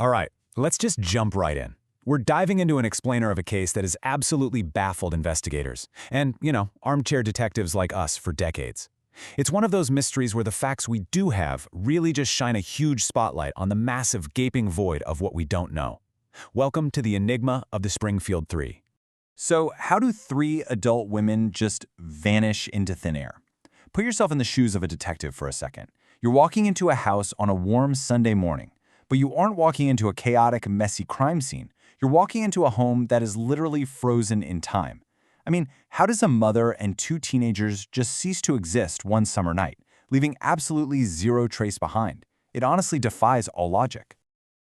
All right, let's just jump right in. We're diving into an explainer of a case that has absolutely baffled investigators and, armchair detectives like us for decades. It's one of those mysteries where the facts we do have really just shine a huge spotlight on the massive gaping void of what we don't know. Welcome to the enigma of the Springfield Three. So, how do three adult women just vanish into thin air? Put yourself in the shoes of a detective for a second. You're walking into a house on a warm Sunday morning, but you aren't walking into a chaotic, messy crime scene. You're walking into a home that is literally frozen in time. I mean, how does a mother and two teenagers just cease to exist one summer night, leaving absolutely zero trace behind? It honestly defies all logic.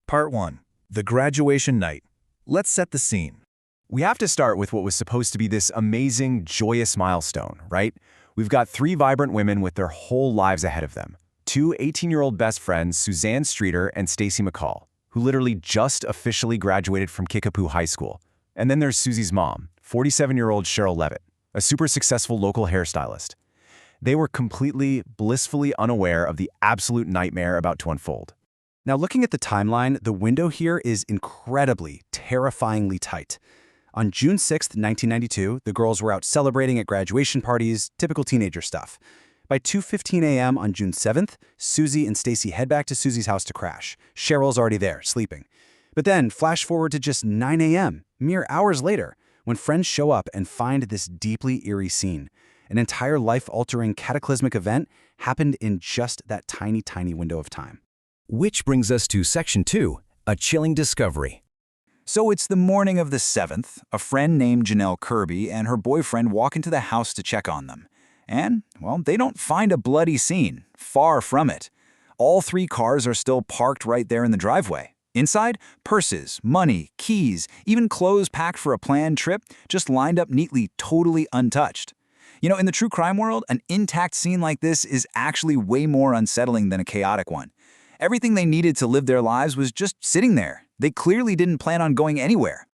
Part 1. The graduation night. Let's set the scene. We have to start with what was supposed to be this amazing, joyous milestone, right? We've got three vibrant women with their whole lives ahead of them. Two 18-year-old best friends, Suzanne Streeter and Stacy McCall, who literally just officially graduated from Kickapoo High School. And then there's Susie's mom, 47-year-old Cheryl Levitt, a super successful local hairstylist. They were completely, blissfully unaware of the absolute nightmare about to unfold. Now, looking at the timeline, the window here is incredibly, terrifyingly tight. On June 6, 1992, the girls were out celebrating at graduation parties, typical teenager stuff. By 2:15 a.m. on June 7th, Susie and Stacy head back to Susie's house to crash. Cheryl's already there, sleeping. But then, flash forward to just 9 a.m., mere hours later, when friends show up and find this deeply eerie scene. An entire life-altering cataclysmic event happened in just that tiny, tiny window of time. Which brings us to Section 2, a chilling discovery. So it's the morning of the 7th. A friend named Janelle Kirby and her boyfriend walk into the house to check on them. And, well, they don't find a bloody scene. Far from it. All three cars are still parked right there in the driveway. Inside, purses, money, keys, even clothes packed for a planned trip just lined up neatly, totally untouched. In the true crime world, an intact scene like this is actually way more unsettling than a chaotic one. Everything they needed to live their lives was just sitting there. They clearly didn't plan on going anywhere.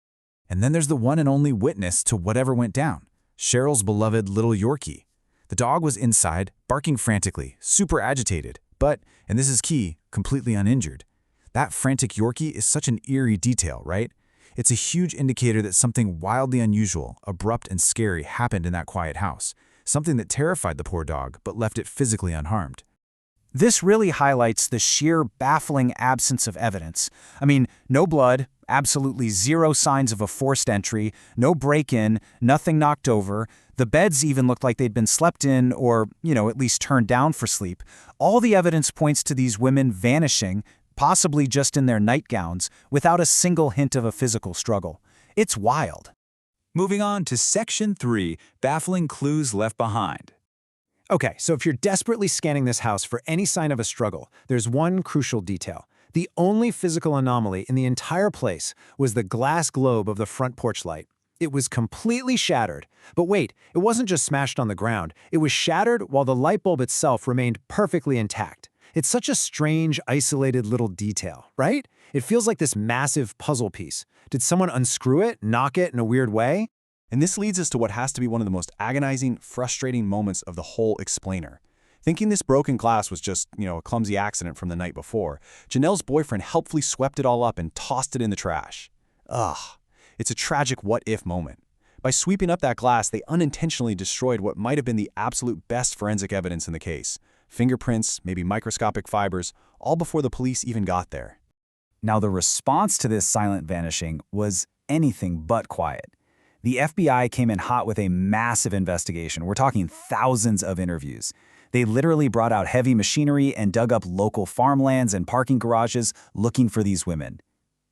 And then there's the one and only witness to whatever went down, Cheryl's beloved little Yorkie. The dog was inside, barking frantically, super agitated, but, and this is key, completely uninjured. That frantic Yorkie is such an eerie detail, right? It's a huge indicator that something wildly unusual, abrupt and scary happened in that quiet house, something that terrified the poor dog but left it physically unharmed. This really highlights the sheer baffling absence of evidence. I mean, no blood, absolutely zero signs of a forced entry, no break-in, nothing knocked over. The beds even looked like they'd been slept in or, at least turned down for sleep. All the evidence points to these women vanishing, possibly just in their nightgowns, without a single hint of a physical struggle. It's wild. Moving on to Section 3, baffling clues left behind. Okay, so if you're desperately scanning this house for any sign of a struggle, there's one crucial detail. The only physical anomaly in the entire place was the glass globe of the front porch light. It was completely shattered. But wait, it wasn't just smashed on the ground. It was shattered while the light bulb itself remained perfectly intact. It's such a strange, isolated little detail, right? It feels like this massive puzzle piece. Did someone unscrew it, knock it in a weird way? And this leads us to what has to be one of the most agonizing, frustrating moments of the whole explainer. Thinking this broken glass was just, a clumsy accident from the night before, Janelle's boyfriend helpfully swept it all up and tossed it in the trash. Ugh. It's a tragic what-if moment. By sweeping up that glass, they unintentionally destroyed what might have been the absolute best forensic evidence in the case. Fingerprints, maybe microscopic fibers, all before the police even got there. Now, the response to this silent vanishing was anything but quiet. The FBI came in hot with a massive investigation. We're talking thousands of interviews. They literally brought out heavy machinery and dug up local farmlands and parking garages looking for these women.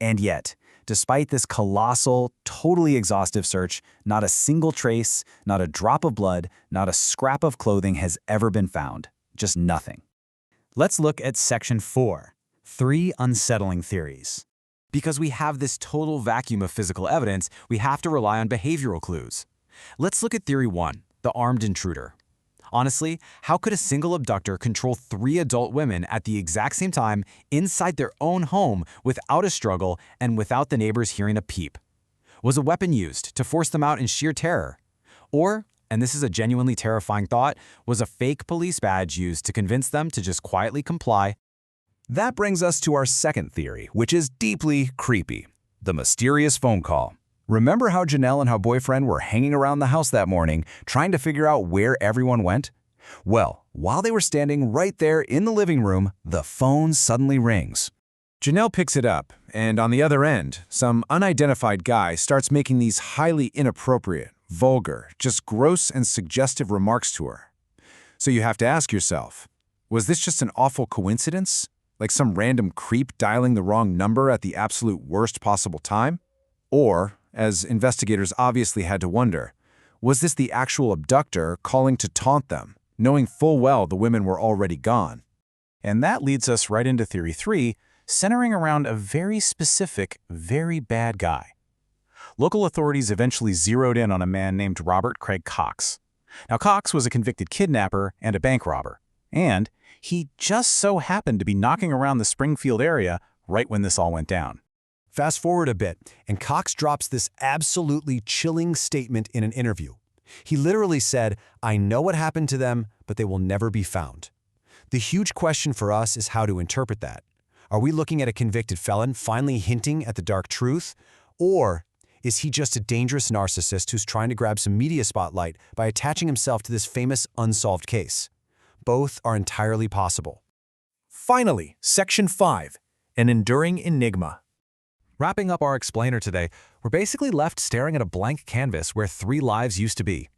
And yet, despite this colossal, totally exhaustive search, not a single trace, not a drop of blood, not a scrap of clothing has ever been found. Just nothing. Let's look at Section 4, 3 unsettling theories. Because we have this total vacuum of physical evidence, we have to rely on behavioral clues. Let's look at Theory 1, the armed intruder. Honestly, how could a single abductor control three adult women at the exact same time inside their own home without a struggle and without the neighbors hearing a peep? Was a weapon used to force them out in sheer terror? Or, and this is a genuinely terrifying thought, was a fake police badge used to convince them to just quietly comply? That brings us to our second theory, which is deeply creepy. The mysterious phone call. Remember how Janelle and her boyfriend were hanging around the house that morning, trying to figure out where everyone went? Well, while they were standing right there in the living room, the phone suddenly rings. Janelle picks it up, and on the other end, some unidentified guy starts making these highly inappropriate, vulgar, just gross and suggestive remarks to her. So you have to ask yourself, was this just an awful coincidence? Like some random creep dialing the wrong number at the absolute worst possible time? Or, as investigators obviously had to wonder, was this the actual abductor calling to taunt them, knowing full well the women were already gone? And that leads us right into Theory 3, centering around a very specific, very bad guy. Local authorities eventually zeroed in on a man named Robert Craig Cox. Now, Cox was a convicted kidnapper and a bank robber, and he just so happened to be knocking around the Springfield area right when this all went down. Fast forward a bit, and Cox drops this absolutely chilling statement in an interview. He literally said, "I know what happened to them, but they will never be found." The huge question for us is how to interpret that. Are we looking at a convicted felon finally hinting at the dark truth? Or is he just a dangerous narcissist who's trying to grab some media spotlight by attaching himself to this famous unsolved case? Both are entirely possible. Finally, Section 5, an enduring enigma. Wrapping up our explainer today, we're basically left staring at a blank canvas where 3 lives used to be.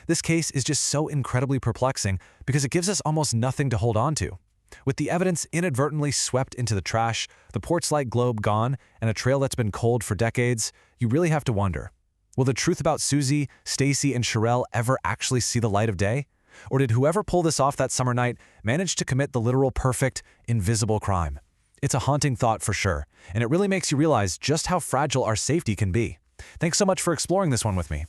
This case is just so incredibly perplexing because it gives us almost nothing to hold on to. With the evidence inadvertently swept into the trash, the porch light globe gone, and a trail that's been cold for decades, you really have to wonder, will the truth about Susie, Stacy, and Sherelle ever actually see the light of day? Or did whoever pulled this off that summer night manage to commit the literal perfect, invisible crime? It's a haunting thought for sure, and it really makes you realize just how fragile our safety can be. Thanks so much for exploring this one with me.